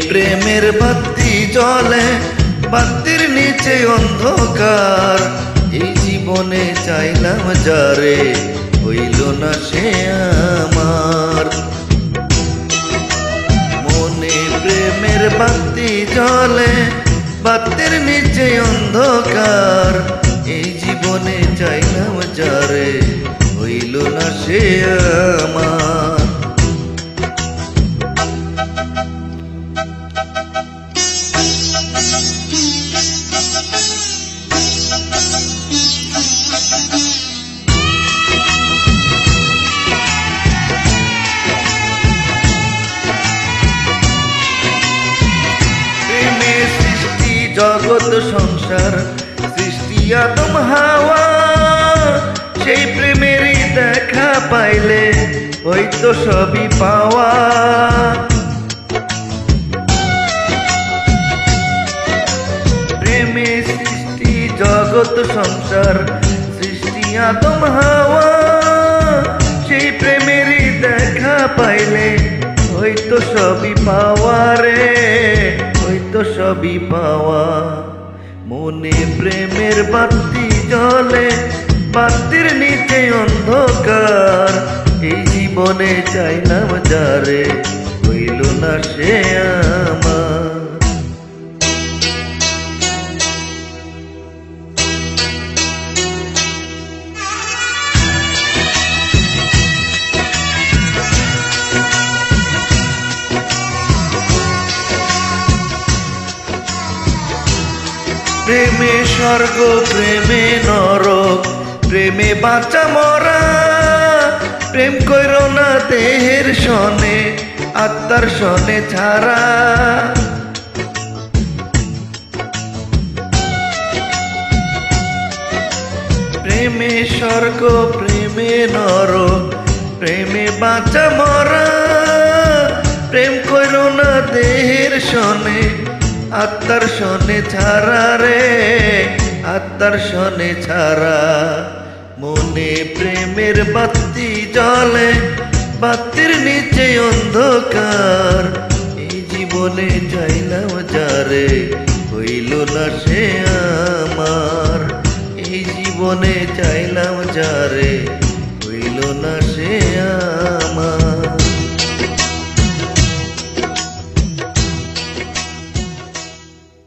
প্রেমের বাতি জ্বলে, বাতির নিচে অন্ধকার। এই জীবনে চাইলাম যারে, হইল না সে আমার। মনে প্রেমের বাতি জ্বলে, বাতির নিচে অন্ধকার। এই জীবনে চাইলাম যারে, হইল না সে আমার। জগৎ সংসার সৃষ্টি আদম হাওয়া, সেই প্রেমেরই দেখা পাইলে হয়তো সবই পাওয়া। প্রেমে সৃষ্টি জগৎ সংসার সৃষ্টি আদম হাওয়া, সেই প্রেমেরই দেখা পাইলে হয়তো সবই পাওয়া রে, হয়তো সবই পাওয়া। মনে প্রেমের বাতি জ্বলে, বাতির নিচে অন্ধকার। এই জীবনে চাইলাম যারে, হইল না সে আমার। প্রেমে স্বর্গ, প্রেমে নরক, প্রেমে বাঁচা মরা। প্রেম কইরো না দেহের সনে, আত্মার সনে ছাড়া। প্রেমে স্বর্গ, প্রেমে নরক, প্রেমে বাঁচা মরা। প্রেম কইরো না দেহের সনে, আত্মার সনে ছাড়া রে, আত্মার সনে ছাড়া। মনে প্রেমের বাতি জ্বলে, বাতির নিচে অন্ধকার। এই জীবনে চাইলাম যারে, হইল না সে আমার। এই জীবনে চাইলাম যারে, হইল না সে আমার।